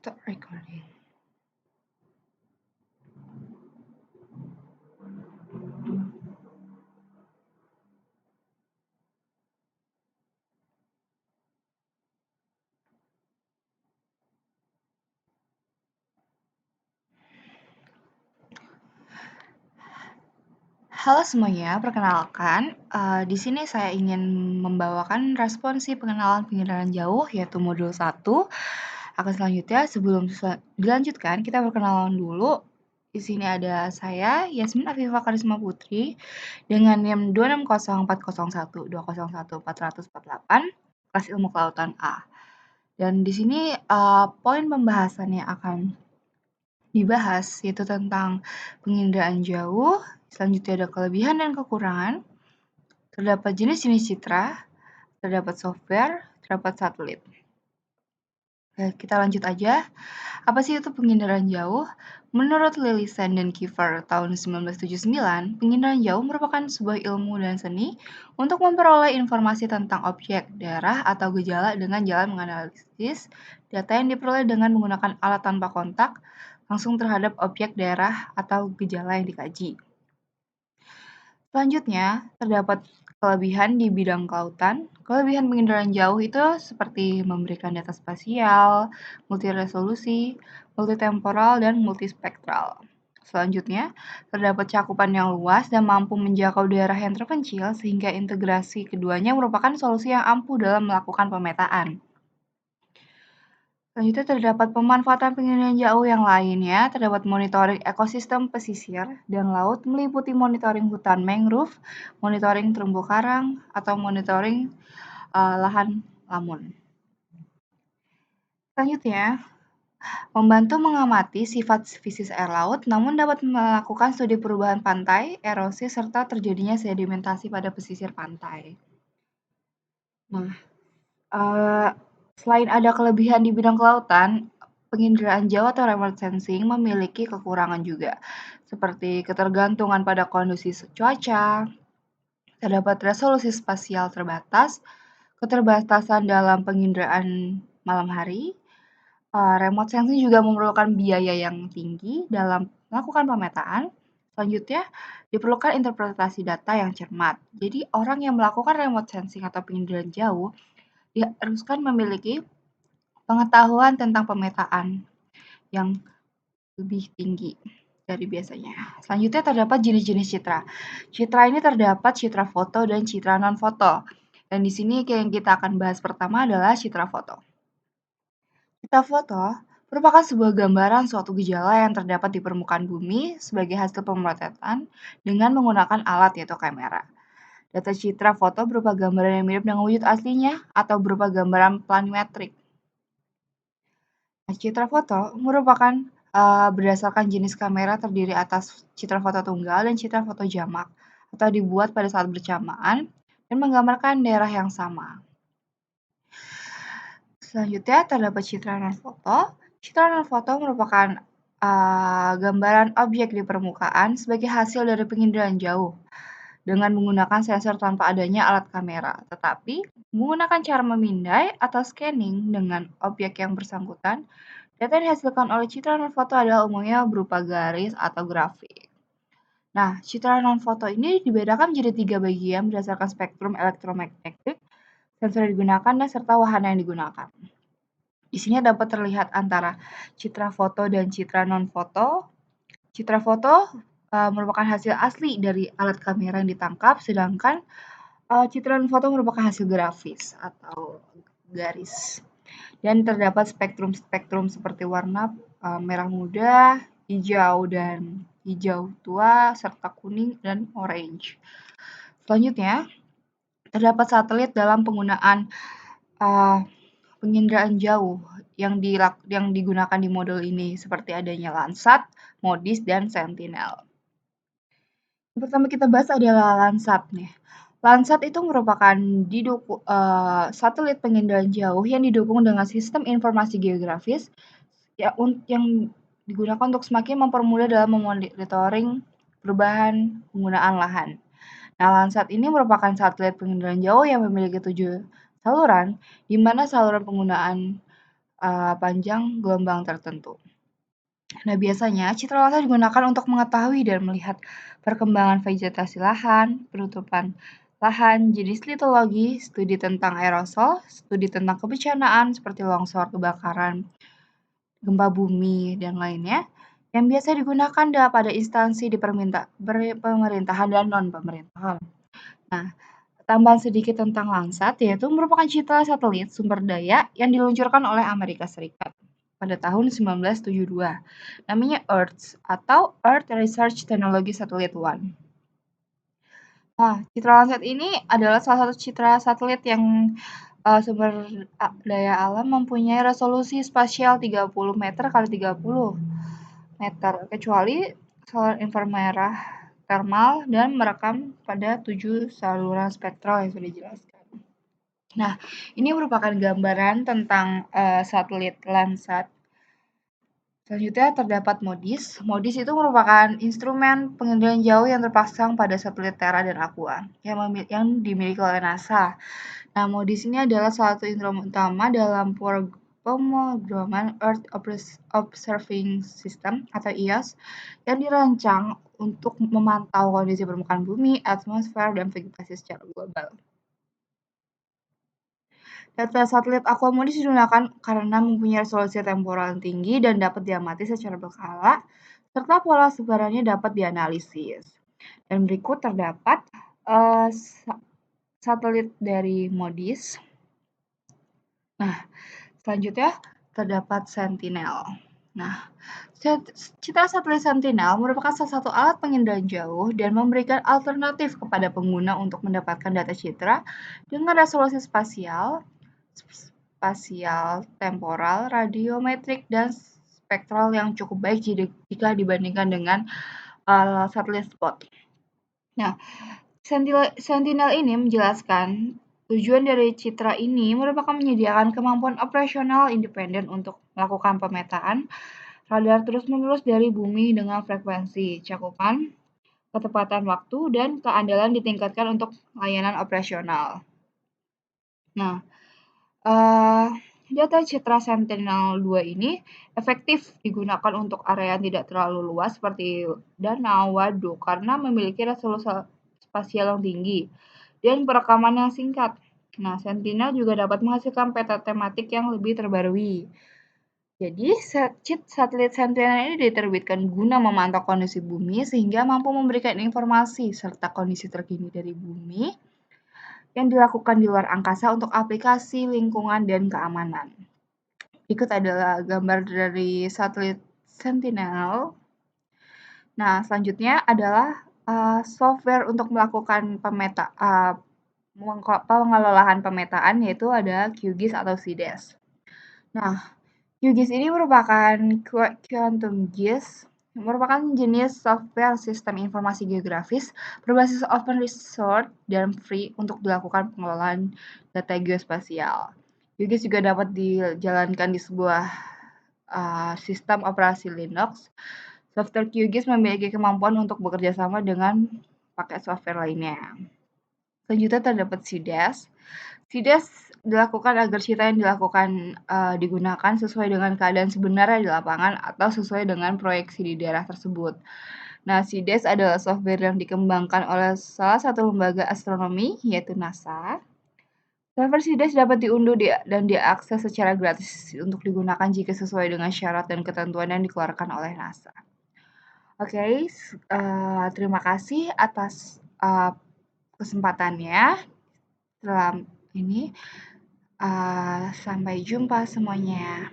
Stop recording. Halo semuanya, perkenalkan, di sini saya ingin membawakan responsi pengenalan penginderaan jauh, yaitu modul 1. Selanjutnya, sebelum dilanjutkan, kita perkenalan dulu. Di sini ada saya, Yasmin Afifah Karisma Putri, dengan NIM 2604012014048, kelas Ilmu Kelautan A. Dan di sini poin pembahasan yang akan dibahas yaitu tentang penginderaan jauh, selanjutnya ada kelebihan dan kekurangan, terdapat jenis-jenis citra, terdapat software, terdapat satelit. Oke, kita lanjut aja. Apa sih itu penginderaan jauh? Menurut Lillisen dan Kiefer tahun 1979, penginderaan jauh merupakan sebuah ilmu dan seni untuk memperoleh informasi tentang objek, daerah, atau gejala dengan jalan menganalisis data yang diperoleh dengan menggunakan alat tanpa kontak langsung terhadap objek, daerah, atau gejala yang dikaji. Selanjutnya, terdapat kelebihan di bidang kelautan. Kelebihan penginderaan jauh itu seperti memberikan data spasial, multiresolusi, multitemporal, dan multispektral. Selanjutnya, terdapat cakupan yang luas dan mampu menjangkau daerah yang terpencil sehingga integrasi keduanya merupakan solusi yang ampuh dalam melakukan pemetaan. Selanjutnya terdapat pemanfaatan pengendalian jauh yang lainnya, terdapat monitoring ekosistem pesisir dan laut meliputi monitoring hutan mangrove, monitoring terumbu karang, atau monitoring lahan lamun. Selanjutnya, membantu mengamati sifat spesies air laut, namun dapat melakukan studi perubahan pantai, erosi, serta terjadinya sedimentasi pada pesisir pantai. Nah, selain ada kelebihan di bidang kelautan, penginderaan jauh atau remote sensing memiliki kekurangan juga, seperti ketergantungan pada kondisi cuaca, terdapat resolusi spasial terbatas, keterbatasan dalam penginderaan malam hari, remote sensing juga memerlukan biaya yang tinggi dalam melakukan pemetaan. Selanjutnya, diperlukan interpretasi data yang cermat. Jadi, orang yang melakukan remote sensing atau penginderaan jauh diharuskan memiliki pengetahuan tentang pemetaan yang lebih tinggi dari biasanya. Selanjutnya terdapat jenis-jenis citra. Citra ini terdapat citra foto dan citra non-foto. Dan di sini yang kita akan bahas pertama adalah citra foto. Citra foto merupakan sebuah gambaran suatu gejala yang terdapat di permukaan bumi sebagai hasil pemotretan dengan menggunakan alat yaitu kamera. Data citra foto berupa gambaran yang mirip dengan wujud aslinya atau berupa gambaran planimetrik. Citra foto merupakan berdasarkan jenis kamera terdiri atas citra foto tunggal dan citra foto jamak atau dibuat pada saat bersamaan dan menggambarkan daerah yang sama. Selanjutnya terdapat citra non-foto. Citra non-foto merupakan gambaran objek di permukaan sebagai hasil dari penginderaan jauh dengan menggunakan sensor tanpa adanya alat kamera, tetapi menggunakan cara memindai atau scanning dengan objek yang bersangkutan. Data yang dihasilkan oleh citra non-foto adalah umumnya berupa garis atau grafik. Nah, citra non-foto ini dibedakan menjadi 3 bagian berdasarkan spektrum elektromagnetik, sensor yang digunakan, dan serta wahana yang digunakan. Di sini dapat terlihat antara citra foto dan citra non-foto. Citra foto merupakan hasil asli dari alat kamera yang ditangkap, sedangkan citra non-foto merupakan hasil grafis atau garis. Dan terdapat spektrum-spektrum seperti warna merah muda, hijau dan hijau tua, serta kuning dan orange. Selanjutnya, terdapat satelit dalam penggunaan penginderaan jauh yang digunakan di modul ini, seperti adanya Landsat, MODIS, dan Sentinel. Yang pertama kita bahas adalah Landsat nih. Landsat itu merupakan satelit penginderaan jauh yang didukung dengan sistem informasi geografis yang digunakan untuk semakin mempermudah dalam memonitoring perubahan penggunaan lahan. Nah, Landsat ini merupakan satelit penginderaan jauh yang memiliki 7 saluran, di mana saluran penggunaan panjang gelombang tertentu. Nah, biasanya citra laser digunakan untuk mengetahui dan melihat perkembangan vegetasi lahan, penutupan lahan, jenis litologi, studi tentang aerosol, studi tentang kebencanaan seperti longsor, kebakaran, gempa bumi, dan lainnya, yang biasa digunakan pada instansi di pemerintahan dan non-pemerintahan. Nah, tambahan sedikit tentang Landsat, yaitu merupakan citra satelit sumber daya yang diluncurkan oleh Amerika Serikat pada tahun 1972. Namanya EARTH atau Earth Research Technology Satellite One. Nah, citra Landsat ini adalah salah satu citra satelit yang sumber daya alam mempunyai resolusi spasial 30 meter kali 30 meter, kecuali saluran inframerah thermal dan merekam pada 7 saluran spektral yang sudah dijelaskan. Nah, ini merupakan gambaran tentang satelit Landsat. Selanjutnya terdapat MODIS. MODIS itu merupakan instrumen pengendalian jauh yang terpasang pada satelit Terra dan Aqua yang dimiliki oleh NASA. Nah, MODIS ini adalah salah satu instrumen utama dalam pemrograman Earth Observing System atau EOS yang dirancang untuk memantau kondisi permukaan bumi, atmosfer, dan vegetasi secara global. Data satelit Aquamodis digunakan karena mempunyai resolusi temporal yang tinggi dan dapat diamati secara berkala, serta pola sebarannya dapat dianalisis. Dan berikut terdapat satelit dari MODIS. Nah, selanjutnya terdapat Sentinel. Nah, citra satelit Sentinel merupakan salah satu alat pengendalian jauh dan memberikan alternatif kepada pengguna untuk mendapatkan data citra dengan resolusi spasial, temporal, radiometrik, dan spektral yang cukup baik jika dibandingkan dengan satelit spot. Nah, Sentinel ini menjelaskan tujuan dari citra ini merupakan menyediakan kemampuan operasional independen untuk melakukan pemetaan radar terus-menerus dari bumi dengan frekuensi, cakupan, ketepatan waktu, dan keandalan ditingkatkan untuk layanan operasional. Nah, data citra Sentinel-2 ini efektif digunakan untuk area yang tidak terlalu luas seperti danau, waduk, karena memiliki resolusi spasial yang tinggi dan perekaman yang singkat. Nah, Sentinel juga dapat menghasilkan peta tematik yang lebih terbarui. Jadi, satelit Sentinel ini diterbitkan guna memantau kondisi bumi sehingga mampu memberikan informasi serta kondisi terkini dari bumi yang dilakukan di luar angkasa untuk aplikasi lingkungan dan keamanan. Berikut adalah gambar dari satelit Sentinel. Nah, selanjutnya adalah software untuk melakukan pengelolaan pemetaan, yaitu ada QGIS atau CDES. Nah, QGIS ini merupakan Quantum GIS, merupakan jenis software sistem informasi geografis berbasis open resource dan free untuk dilakukan pengelolaan data geospasial. QGIS juga dapat dijalankan di sebuah sistem operasi Linux. Software QGIS memiliki kemampuan untuk bekerja sama dengan pakai software lainnya. Selanjutnya terdapat CDES. CDES dilakukan agar citra yang digunakan sesuai dengan keadaan sebenarnya di lapangan atau sesuai dengan proyeksi di daerah tersebut. Nah, CDES adalah software yang dikembangkan oleh salah satu lembaga astronomi, yaitu NASA. Software CDES dapat diunduh dan diakses secara gratis untuk digunakan jika sesuai dengan syarat dan ketentuan yang dikeluarkan oleh NASA. Oke, terima kasih atas kesempatannya. Setelah ini, sampai jumpa semuanya.